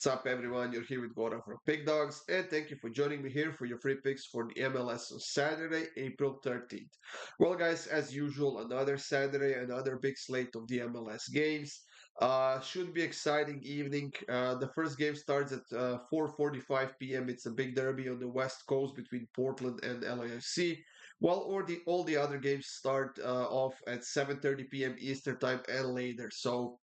What's up, everyone? You're here with Goran from Pickdawgz, and thank you for joining me here for your free picks for the MLS on Saturday, April 13th. Well, guys, as usual, another Saturday, another big slate of the MLS games. Should be exciting evening. The first game starts at 4:45 p.m. It's a big derby on the West Coast between Portland and LAFC. While all the other games start off at 7:30 p.m. Eastern Time and later. So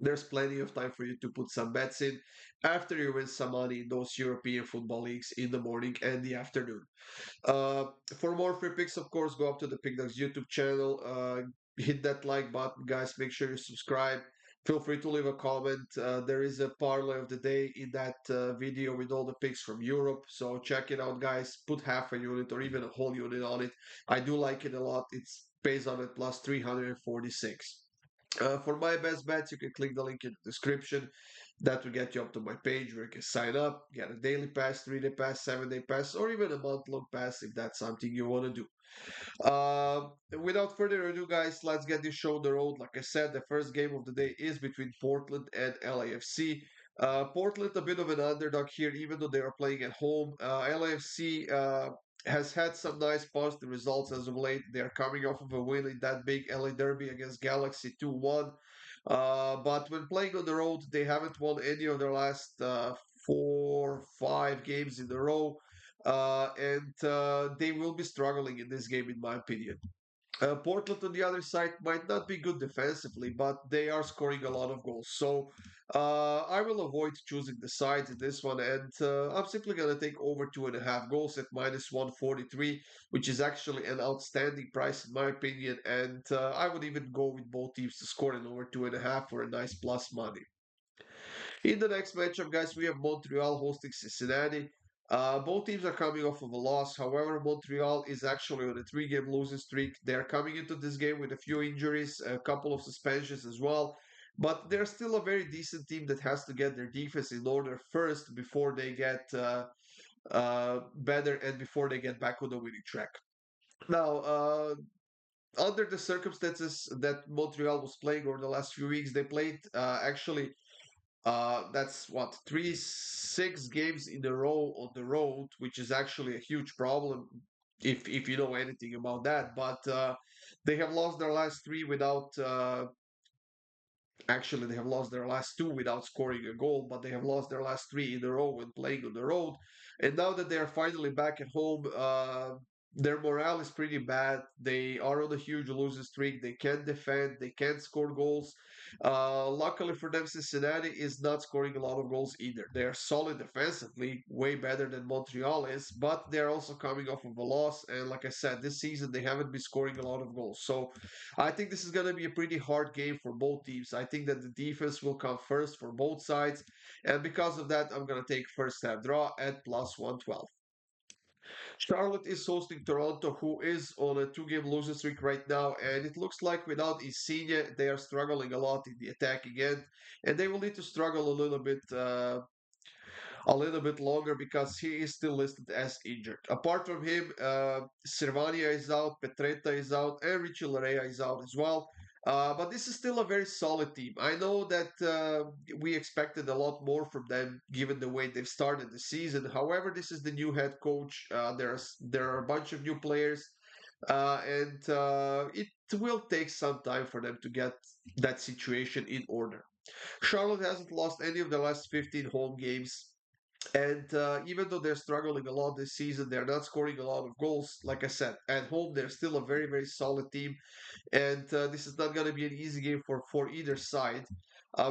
there's plenty of time for you to put some bets in after you win some money in those European football leagues in the morning and the afternoon. Uh, for more free picks, of course, go up to the Pickdawgz YouTube channel. Hit that like button, guys. Make sure you subscribe. Feel free to leave a comment. There is a parlay of the day in that video with all the picks from Europe. So check it out, guys. Put half a unit or even a whole unit on it. I do like it a lot. It's pays on it plus 346. For my best bets, you can click the link in the description. That will get you up to my page where you can sign up, get a daily pass, 3-day pass, 7-day pass, or even a month-long pass if that's something you want to do. Without further ado, guys, let's get this show on the road. Like I said, the first game of the day is between Portland and LAFC. Portland, a bit of an underdog here, even though they are playing at home. LAFC has had some nice positive results as of late. They are coming off of a win in that big LA Derby against Galaxy 2-1. But when playing on the road, they haven't won any of their last 4, 5 games in a row. And they will be struggling in this game, in my opinion. Portland, on the other side, might not be good defensively, but they are scoring a lot of goals. So I will avoid choosing the sides in this one, and I'm simply going to take over 2.5 goals at minus 143, which is actually an outstanding price in my opinion. And I would even go with both teams to score in over 2.5 for a nice plus money. In the next matchup, guys, we have Montreal hosting Cincinnati. Both teams are coming off of a loss. However, Montreal is actually on a three-game losing streak. They're coming into this game with a few injuries, a couple of suspensions as well. But they're still a very decent team that has to get their defense in order first before they get better and before they get back on the winning track. Now, under the circumstances that Montreal was playing over the last few weeks, they played actually that's what 3 6 games in a row on the road, which is actually a huge problem if you know anything about that. But they have lost their last three without. Actually, they have lost their last two without scoring a goal, but they have lost their last three in a row when playing on the road. And now that they are finally back at home, their morale is pretty bad. They are on a huge losing streak. They can't defend. They can't score goals. Luckily for them, Cincinnati is not scoring a lot of goals either. They are solid defensively, way better than Montreal is, but they're also coming off of a loss. And like I said, this season they haven't been scoring a lot of goals. So I think this is going to be a pretty hard game for both teams. I think that the defense will come first for both sides. And because of that, I'm going to take first half draw at plus 112. Charlotte is hosting Toronto, who is on a two-game losing streak right now, and it looks like without Insigne, they are struggling a lot in the attacking end, and they will need to struggle a little bit longer because he is still listed as injured. Apart from him, Servania is out, Petretta is out, and Richie Larea is out as well. But this is still a very solid team. I know that we expected a lot more from them given the way they've started the season. However, this is the new head coach. There are a bunch of new players, and it will take some time for them to get that situation in order. Charlotte hasn't lost any of the last 15 home games. And even though they're struggling a lot this season, they're not scoring a lot of goals. Like I said, at home, they're still a very, very solid team. And this is not going to be an easy game for either side,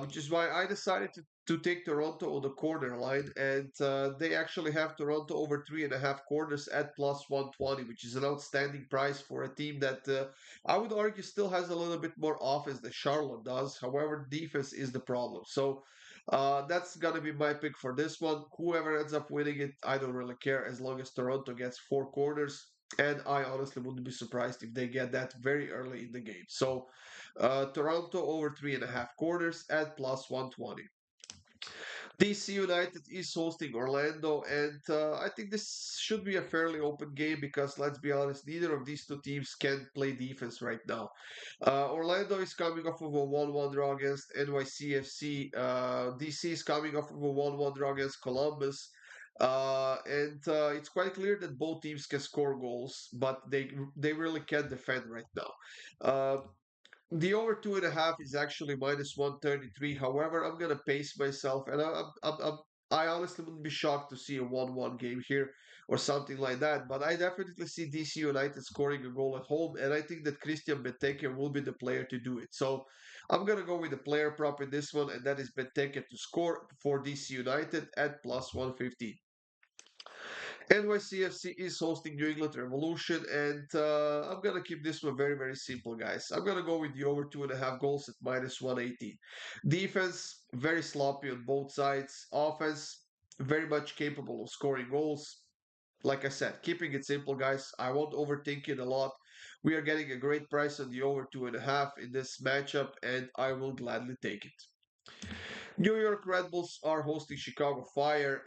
which is why I decided to take Toronto on the corner line. And they actually have Toronto over 3.5 corners at plus 120, which is an outstanding price for a team that I would argue still has a little bit more offense than Charlotte does. However, defense is the problem. So that's gonna be my pick for this one. Whoever ends up winning it, I don't really care as long as Toronto gets 4 corners. And I honestly wouldn't be surprised if they get that very early in the game. So Toronto over 3.5 corners at plus 120. DC United is hosting Orlando, and I think this should be a fairly open game because let's be honest, neither of these two teams can play defense right now. Orlando is coming off of a 1-1 draw against NYCFC. DC is coming off of a 1-1 draw against Columbus. And it's quite clear that both teams can score goals, but they really can't defend right now. Uh, the over 2.5 is actually minus 133. However, I'm gonna pace myself, and I honestly wouldn't be shocked to see a 1-1 game here or something like that. But I definitely see DC United scoring a goal at home, and I think that Christian Benteke will be the player to do it. So I'm gonna go with the player prop in this one, and that is Benteke to score for DC United at plus 115. NYCFC is hosting New England Revolution, and I'm gonna keep this one very, very simple, guys. I'm gonna go with the over 2.5 goals at minus 180. Defense very sloppy on both sides. Offense very much capable of scoring goals. Like I said, keeping it simple, guys. I won't overthink it a lot. We are getting a great price on the over 2.5 in this matchup, and I will gladly take it. New York Red Bulls are hosting Chicago Fire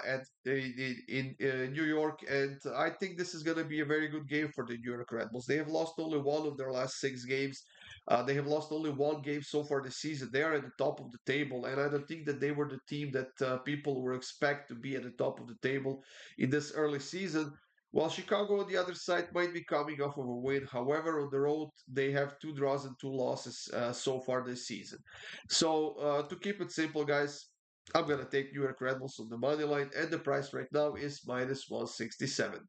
at in New York, and I think this is going to be a very good game for the New York Red Bulls. They have lost only one of their last 6 games. They have lost only one game so far this season. They are at the top of the table, and I don't think that they were the team that people were expect to be at the top of the table in this early season. While Chicago on the other side might be coming off of a win, however, on the road they have 2 draws and 2 losses so far this season. So to keep it simple, guys, I'm gonna take New York Red Bulls on the money line, and the price right now is minus 167.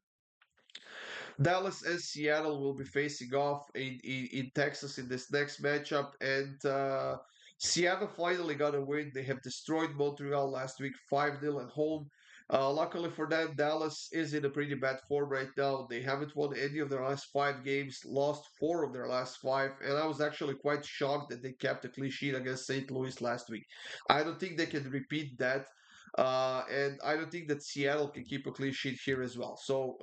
Dallas and Seattle will be facing off in Texas in this next matchup, and Seattle finally got a win. They have destroyed Montreal last week 5-0 at home. Luckily for them, Dallas is in a pretty bad form right now. They haven't won any of their last 5 games, lost 4 of their last 5, and I was actually quite shocked that they kept a clean sheet against St. Louis last week. I don't think they can repeat that. And I don't think that Seattle can keep a clean sheet here as well. So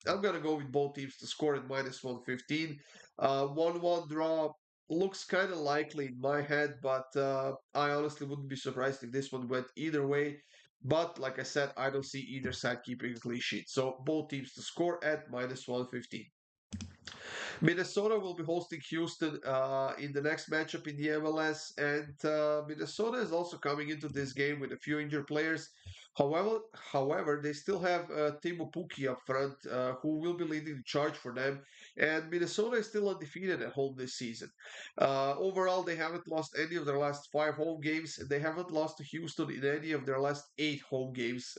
I'm going to go with both teams to score at minus 115. 1-1 draw looks kind of likely in my head, but I honestly wouldn't be surprised if this one went either way. But like I said, I don't see either side keeping a clean sheet. So both teams to score at minus 115. Minnesota will be hosting Houston in the next matchup in the MLS, and Minnesota is also coming into this game with a few injured players. However, they still have Timo Pukki up front, who will be leading the charge for them. And Minnesota is still undefeated at home this season. Overall, they haven't lost any of their last 5 home games. They haven't lost to Houston in any of their last 8 home games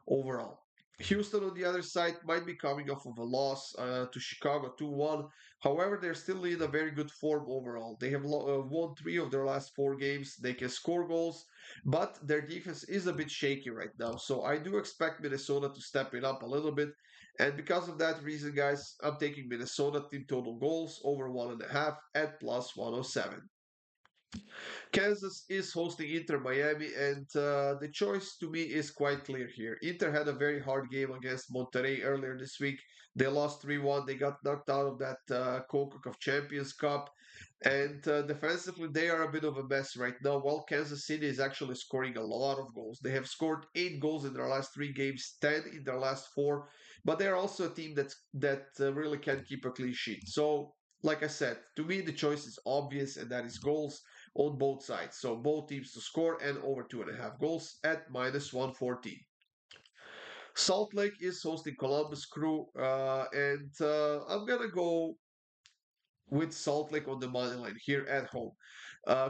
overall. Houston, on the other side, might be coming off of a loss to Chicago 2-1. However, they're still in a very good form overall. They have won 3 of their last 4 games. They can score goals, but their defense is a bit shaky right now. So I do expect Minnesota to step it up a little bit. And because of that reason, guys, I'm taking Minnesota team total goals over 1.5 at plus 107. Kansas is hosting Inter Miami, and the choice to me is quite clear here. Inter had a very hard game against Monterrey earlier this week. They lost 3-1. They got knocked out of that CONCACAF Champions Cup. And defensively, they are a bit of a mess right now. While Kansas City is actually scoring a lot of goals. They have scored 8 goals in their last 3 games, 10 in their last 4. But they are also a team that really can keep a clean sheet. So, like I said, to me, the choice is obvious, and that is goals on both sides. So both teams to score and over 2.5 goals at minus 114. Salt Lake is hosting Columbus Crew, and I'm gonna go with Salt Lake on the money line here at home.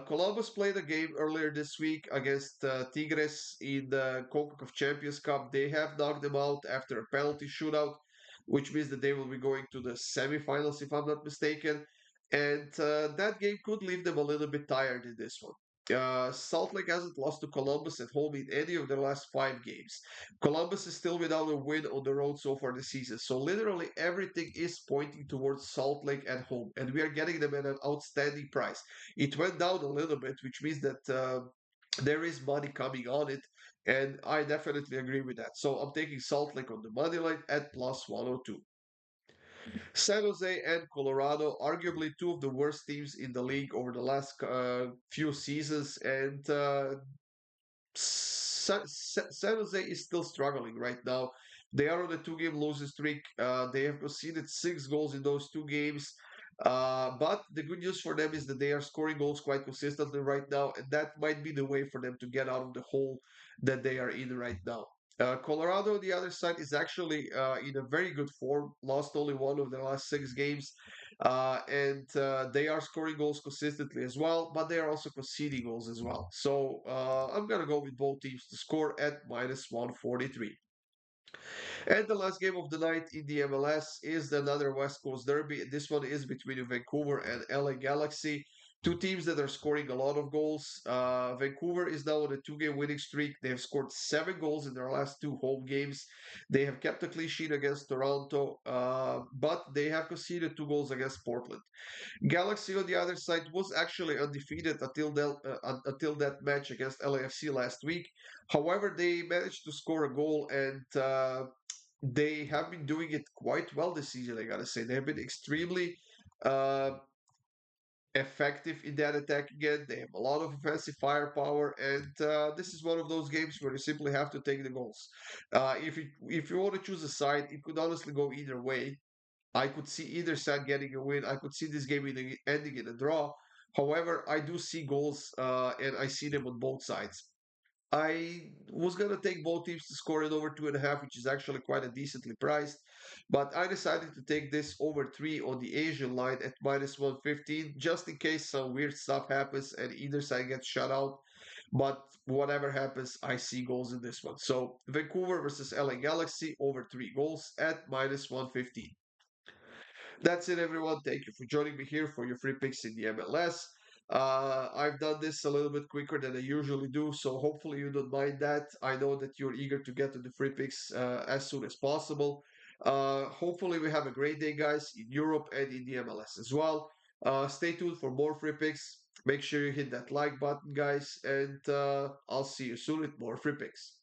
Columbus played a game earlier this week against Tigres in the CONCACAF Champions Cup. They have knocked them out after a penalty shootout, which means that they will be going to the semifinals, if I'm not mistaken. And that game could leave them a little bit tired in this one. Salt Lake hasn't lost to Columbus at home in any of their last 5 games. Columbus is still without a win on the road so far this season. So literally everything is pointing towards Salt Lake at home, and we are getting them at an outstanding price. It went down a little bit, which means that there is money coming on it, and I definitely agree with that. So I'm taking Salt Lake on the money line at plus 102. San Jose and Colorado, arguably two of the worst teams in the league over the last few seasons, and San Jose is still struggling right now. They are on a two-game losing streak. They have conceded 6 goals in those 2 games. But the good news for them is that they are scoring goals quite consistently right now, and that might be the way for them to get out of the hole that they are in right now. Colorado, on the other side, is actually in a very good form. Lost only one of their last 6 games, and they are scoring goals consistently as well, but they are also conceding goals as well. So I'm gonna go with both teams to score at minus 143. And the last game of the night in the MLS is another West Coast derby. This one is between Vancouver and LA Galaxy. Two teams that are scoring a lot of goals. Vancouver is now on a 2-game winning streak. They have scored 7 goals in their last 2 home games. They have kept a clean sheet against Toronto, but they have conceded 2 goals against Portland. Galaxy on the other side was actually undefeated until that match against LAFC last week. However, they managed to score a goal and they have been doing it quite well this season, I gotta say. They have been extremely uh, effective in that attack again. They have a lot of offensive firepower, and this is one of those games where you simply have to take the goals. If you want to choose a side, it could honestly go either way. I could see either side getting a win. I could see this game ending in a draw. However, I do see goals, and I see them on both sides. I was gonna take both teams to score it over 2.5, which is actually quite a decently priced, but I decided to take this over 3 on the Asian line at minus 115, just in case some weird stuff happens and either side gets shut out. But whatever happens, I see goals in this one. So Vancouver versus LA Galaxy over 3 goals at minus 115. That's it, everyone. Thank you for joining me here for your free picks in the MLS. I've done this a little bit quicker than I usually do, so hopefully you don't mind that. I know that you're eager to get to the free picks as soon as possible. Hopefully, we have a great day, guys, in Europe and in the MLS as well. Stay tuned for more free picks. Make sure you hit that like button, guys, and I'll see you soon with more free picks.